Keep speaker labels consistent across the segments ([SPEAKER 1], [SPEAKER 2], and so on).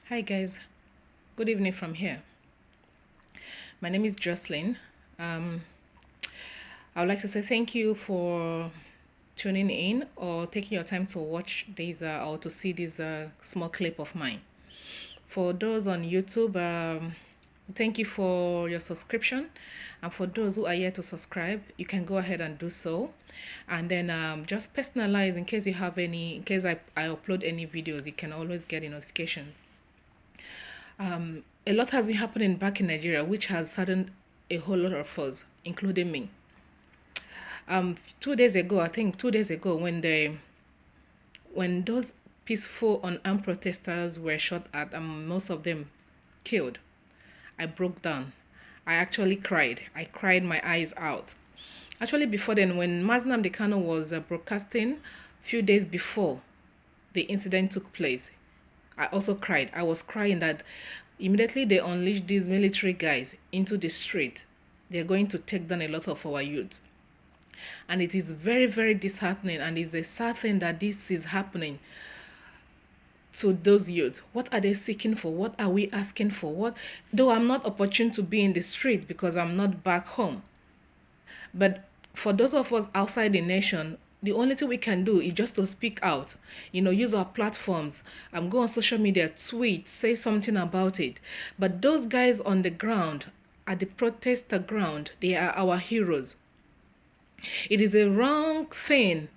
[SPEAKER 1] Hi guys, good evening from here. My name is Jocelyn. Um, I would like to say thank you for tuning in or taking your time to watch this or to see this small clip of mine. For those on YouTube, thank you for your subscription. And for those who are yet to subscribe, you can go ahead and do so. And then just personalize in case you have any, in case I upload any videos, you can always get a notification. A lot has been happening back in Nigeria, which has saddened a whole lot of us, including me. 2 days ago, I think 2 days ago, when those peaceful unarmed protesters were shot at and most of them killed, I broke down. I actually cried. I cried my eyes out. Actually, before then, when Maznam Dekano was broadcasting, few days before the incident took place, I also cried. I was crying that immediately they unleashed these military guys into the street, they're going to take down a lot of our youth. And it is very, very disheartening, and it's a sad thing that this is happening to those youth. What are they seeking for? What are we asking for? What? Though I'm not opportune to be in the street because I'm not back home. But for those of us outside the nation, the only thing we can do is just to speak out, use our platforms, go on social media, tweet, say something about it. But those guys on the ground, at the protester ground, they are our heroes. It is a wrong thing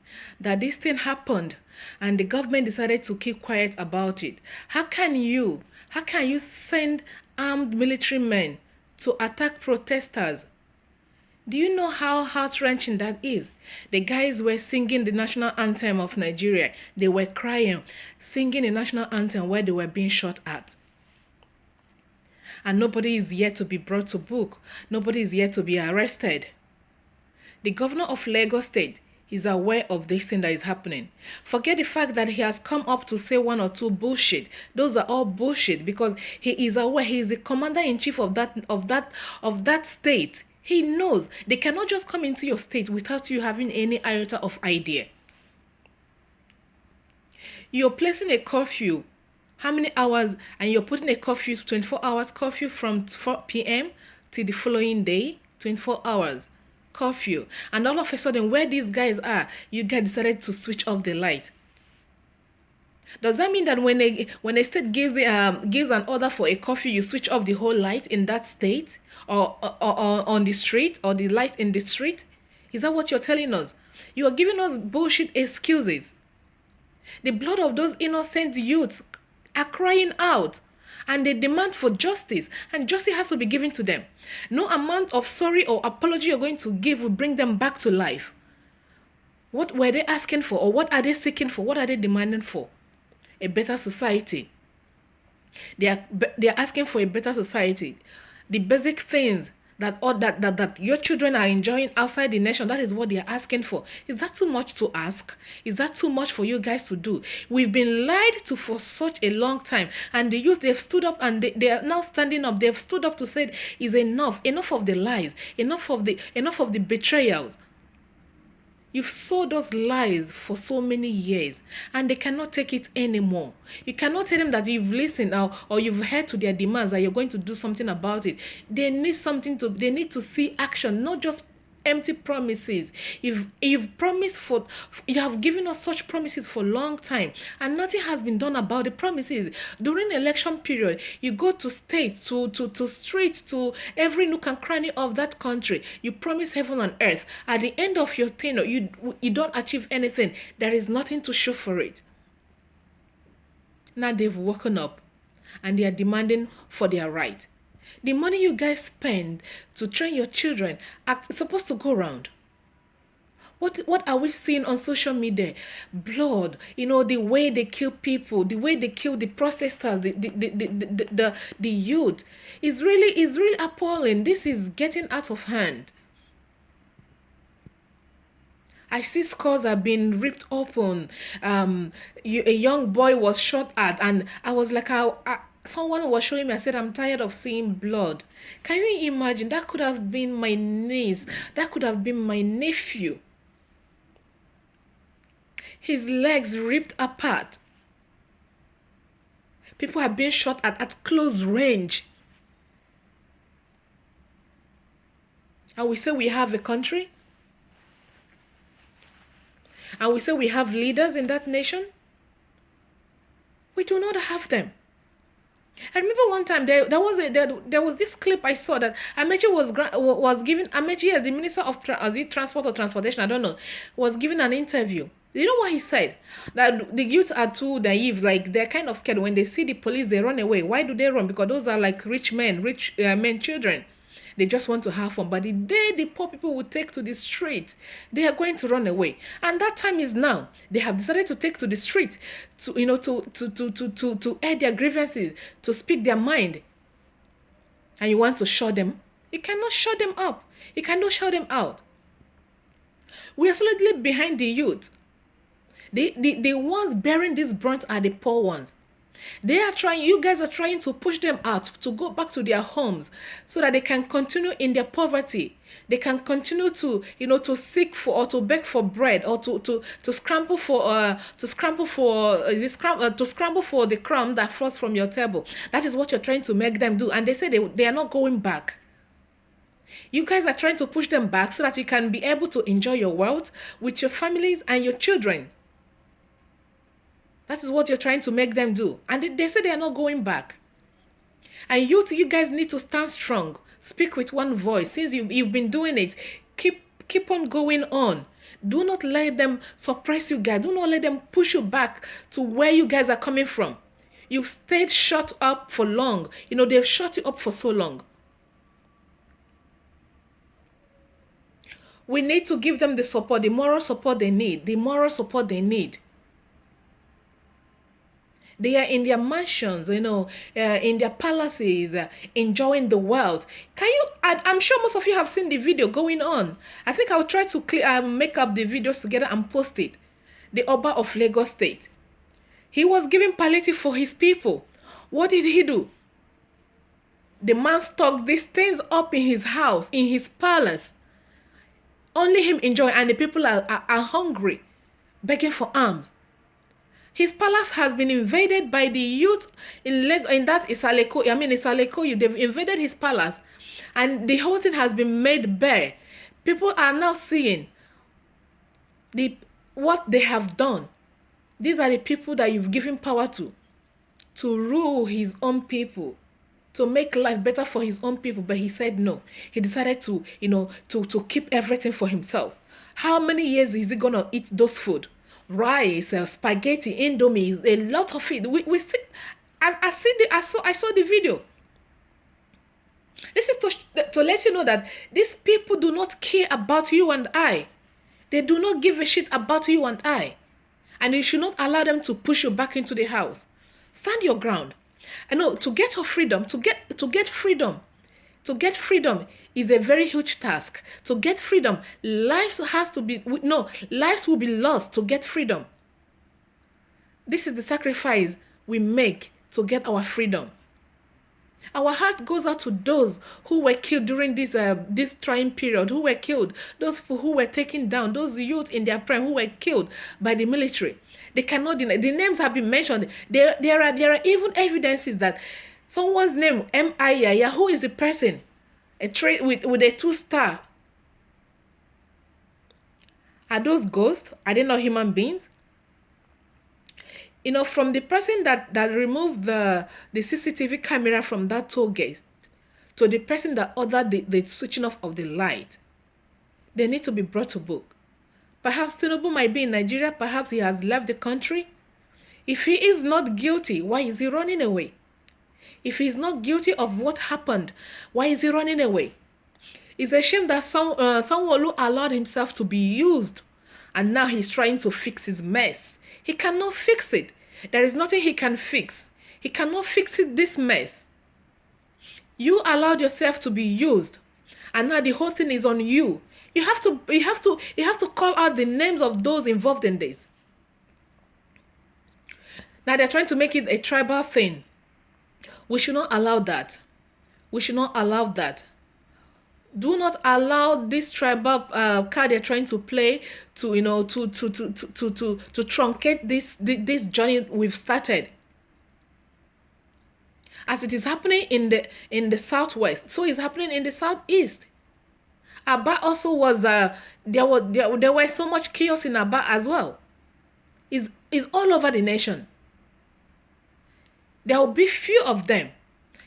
[SPEAKER 1] that this thing happened and the government decided to keep quiet about it. How can you send armed military men to attack protesters? Do you know how heart-wrenching that is? The guys were singing the national anthem of Nigeria. They were crying, singing the national anthem where they were being shot at. And nobody is yet to be brought to book. Nobody is yet to be arrested. The governor of Lagos State is aware of this thing that is happening. Forget the fact that he has come up to say one or two bullshit. Those are all bullshit because he is aware. He is the commander-in-chief of that state. He knows they cannot just come into your state without you having any iota of idea. You're placing a curfew. How many hours? And you're putting a curfew, 24 hours curfew from 4 p.m. to the following day, 24 hours curfew. And all of a sudden, where these guys are, you guys decided to switch off the light. Does that mean that when a state gives an order for a curfew, you switch off the whole light in that state or on the street or the light in the street? Is that what you're telling us? You are giving us bullshit excuses. The blood of those innocent youths are crying out and they demand for justice, and justice has to be given to them. No amount of sorry or apology you're going to give will bring them back to life. What were they asking for, or what are they seeking for? What are they demanding for? A better society. They are asking for a better society. The basic things that your children are enjoying outside the nation, that is what they are asking for. Is that too much to ask? Is that too much for you guys to do? We've been lied to for such a long time, and the youth, they've stood up and they are now standing up. They've stood up to say is enough of the lies, enough of the betrayals. You've sowed those lies for so many years and they cannot take it anymore. You cannot tell them that you've listened or you've heard to their demands that you're going to do something about it. They need to see action, not just empty promises. You've promised you have given us such promises for a long time and nothing has been done about the promises. During election period, you go to states, to streets, to every nook and cranny of that country. You promise heaven and earth. At the end of your tenure, you don't achieve anything. There is nothing to show for it. Now they've woken up and they are demanding for their right. The money you guys spend to train your children are supposed to go around. What are we seeing on social media? Blood, the way they kill people, the way they kill the protesters, the youth is really appalling. This is getting out of hand. I see scores are being ripped open. A young boy was shot at, and I was like, someone was showing me. I said, I'm tired of seeing blood. Can you imagine? That could have been my niece. That could have been my nephew. His legs ripped apart. People are being shot at close range. And we say we have a country. And we say we have leaders in that nation. We do not have them. I remember one time there was this clip I saw that Amechi was giving Amechi, the Minister of Transport or Transportation, I don't know, was giving an interview. You know what he said? That the youth are too naive, like they're kind of scared when they see the police, they run away. Why do they run? Because those are like rich men children. They just want to have fun. But the day the poor people will take to the street, they are going to run away. And that time is now. They have decided to take to the street to, to air their grievances, to speak their mind. And you want to shut them? You cannot shut them up. You cannot shut them out. We are solidly behind the youth. The ones bearing this brunt are the poor ones. You guys are trying to push them out to go back to their homes so that they can continue in their poverty. They can continue to, to seek for or to beg for bread or to scramble for to scramble for the crumb that falls from your table. That is what you're trying to make them do. And they say they are not going back. You guys are trying to push them back so that you can be able to enjoy your wealth with your families and your children. That is what you're trying to make them do. And they say they are not going back. And you guys need to stand strong. Speak with one voice. Since you've been doing it, keep on going on. Do not let them suppress you guys. Do not let them push you back to where you guys are coming from. You've stayed shut up for long. They've shut you up for so long. We need to give them the support, the moral support they need. The moral support they need. They are in their mansions, in their palaces, enjoying the world. I'm sure most of you have seen the video going on. I think I'll try to make up the videos together and post it. The Oba of Lagos State. He was giving palliative for his people. What did he do? The man stocked these things up in his house, in his palace. Only him enjoy, and the people are hungry, begging for alms. His palace has been invaded by the youth in that Isaleko. They've invaded his palace, and the whole thing has been made bare. People are now seeing what they have done. These are the people that you've given power to rule his own people, to make life better for his own people. But he said no. He decided to keep everything for himself. How many years is he gonna eat those food? Rice, spaghetti, indomie, a lot of it. We see. I saw the video. This is to let you know that these people do not care about you and I. They do not give a shit about you and I. And you should not allow them to push you back into the house. Stand your ground. I know, to get your freedom, to get freedom is a very huge task. To get freedom, lives will be lost to get freedom. This is the sacrifice we make to get our freedom. Our heart goes out to those who were killed during this trying period, who were killed, those people who were taken down, those youth in their prime who were killed by the military. They cannot deny. The names have been mentioned. There are even evidences that someone's name, M.I. who is the person? A trait with a 2-star. Are those ghosts? Are they not human beings? From the person that removed the CCTV camera from that toll gate to the person that ordered the switching off of the light, they need to be brought to book. Perhaps Tinubu might be in Nigeria. Perhaps he has left the country. If he is not guilty, why is he running away? If he is not guilty of what happened, why is he running away? It's a shame that someone who allowed himself to be used, and now he's trying to fix his mess. He cannot fix it. There is nothing he can fix. He cannot fix this mess. You allowed yourself to be used, and now the whole thing is on you. You have to call out the names of those involved in this. Now they're trying to make it a tribal thing. We should not allow that. We should not allow that. Do not allow this tribal card they're trying to play to truncate this journey we've started. As it is happening in the southwest, so it's happening in the southeast. Aba also was there was so much chaos in Aba as well. Is all over the nation. There will be few of them.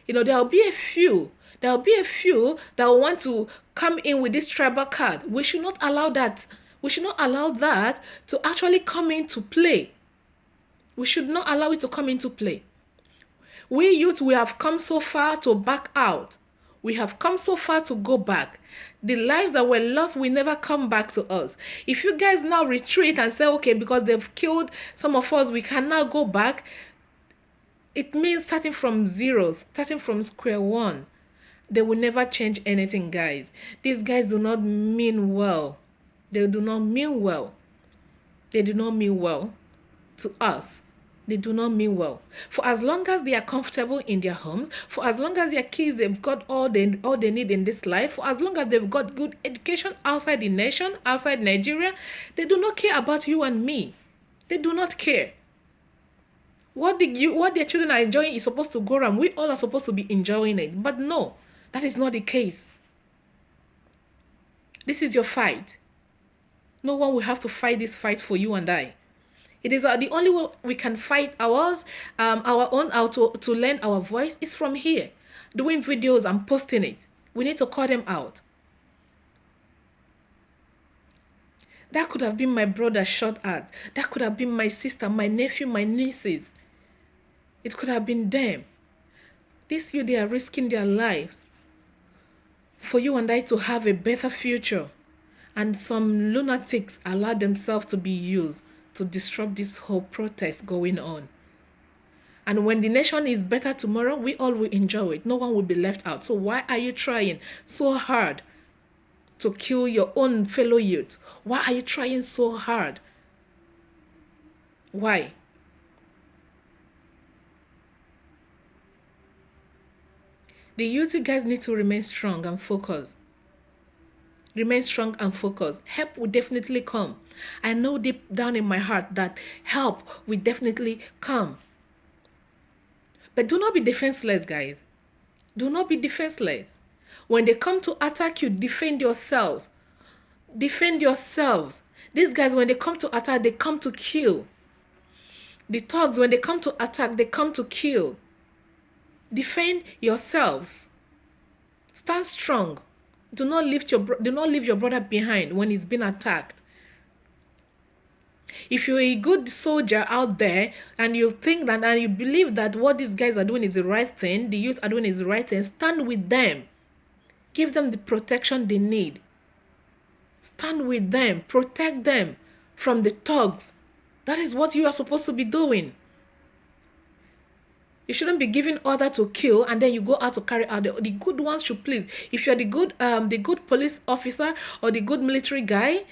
[SPEAKER 1] There will be a few. There will be a few that will want to come in with this tribal card. We should not allow that. We should not allow that to actually come into play. We should not allow it to come into play. We youth, we have come so far to back out. We have come so far to go back. The lives that were lost will never come back to us. If you guys now retreat and say, okay, because they've killed some of us, we can now go back, it means starting from zero, starting from square one. They will never change anything, guys. These guys do not mean well. They do not mean well. They do not mean well to us. They do not mean well. For as long as they are comfortable in their homes, for as long as their kids, they've got all they need in this life, for as long as they've got good education outside the nation, outside Nigeria, they do not care about you and me. They do not care. What their children are enjoying is supposed to go around. We all are supposed to be enjoying it. But no, that is not the case. This is your fight. No one will have to fight this fight for you and I. It is the only way we can fight ours, our own, to learn our voice is from here. Doing videos and posting it. We need to call them out. That could have been my brother shot at. That could have been my sister, my nephew, my nieces. It could have been them. This year they are risking their lives for you and I to have a better future. And some lunatics allow themselves to be used to disrupt this whole protest going on. And when the nation is better tomorrow, we all will enjoy it. No one will be left out. So why are you trying so hard to kill your own fellow youth? Why are you trying so hard? Why? The youth, you guys need to remain strong and focused. Remain strong and focused. Help will definitely come. I know deep down in my heart that help will definitely come. But do not be defenseless, guys. Do not be defenseless. When they come to attack you, defend yourselves. Defend yourselves. These guys, when they come to attack, they come to kill. The thugs, when they come to attack, they come to kill. Defend yourselves. Stand strong. Do not leave your brother behind when he's been attacked. If you're a good soldier out there and you think that and you believe that what these guys are doing is the right thing, the youth are doing is the right thing, stand with them. Give them the protection they need. Stand with them. Protect them from the thugs. That is what you are supposed to be doing. You shouldn't be giving order to kill and then you go out to carry out. The good ones should please. If you're the good police officer or the good military guy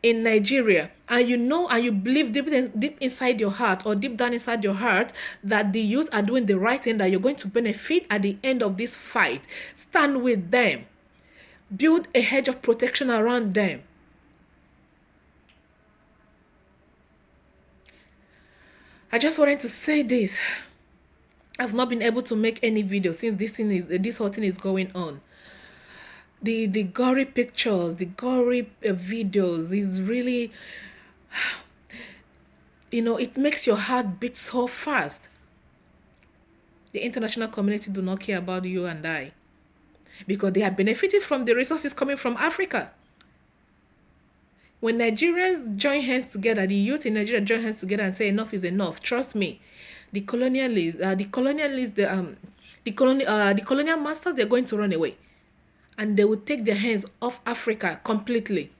[SPEAKER 1] in Nigeria, and you know and you believe deep inside your heart or deep down inside your heart that the youth are doing the right thing, that you're going to benefit at the end of this fight, stand with them. Build a hedge of protection around them. I just wanted to say this. I've not been able to make any video since this whole thing is going on. The gory pictures, the gory videos is really, it makes your heart beat so fast. The international community do not care about you and I because they are benefiting from the resources coming from Africa. When Nigerians join hands together, the youth in Nigeria join hands together and say enough is enough, trust me, the colonial masters, they're going to run away. And they will take their hands off Africa completely.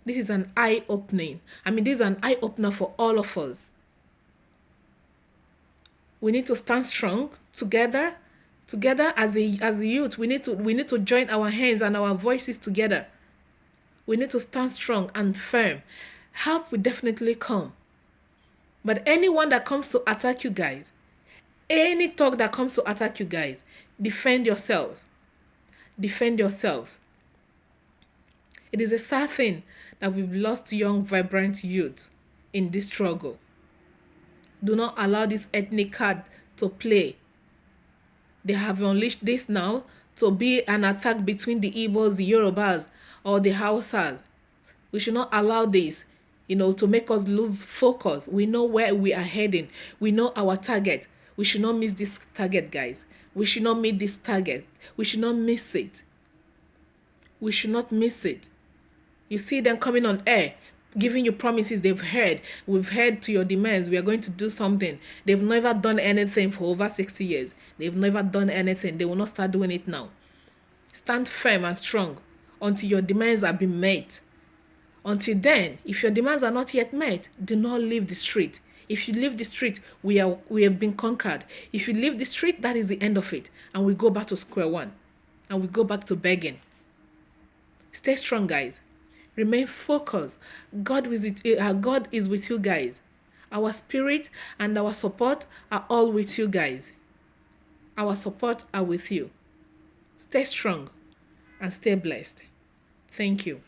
[SPEAKER 1] This is an eye-opening. This is an eye-opener for all of us. We need to stand strong together. Together as a youth, we need to join our hands and our voices together. We need to stand strong and firm. Help will definitely come. But anyone that comes to attack you guys, any talk that comes to attack you guys, defend yourselves. Defend yourselves. It is a sad thing that we've lost young, vibrant youth in this struggle. Do not allow this ethnic card to play. They have unleashed this now to be an attack between the Igbos, the Yorubas, or the Hausas. We should not allow this, to make us lose focus. We know where we are heading. We know our target. We should not miss this target, guys. We should not meet this target. We should not miss it. We should not miss it. You see them coming on air, giving you promises they've heard. We've heard to your demands. We are going to do something. They've never done anything for over 60 years. They've never done anything. They will not start doing it now. Stand firm and strong until your demands have been met. Until then, if your demands are not yet met, do not leave the street. If you leave the street, we have been conquered. If you leave the street, that is the end of it. And we go back to square one. And we go back to begging. Stay strong, guys. Remain focused. God is with you, guys. Our spirit and our support are all with you, guys. Our support are with you. Stay strong and stay blessed. Thank you.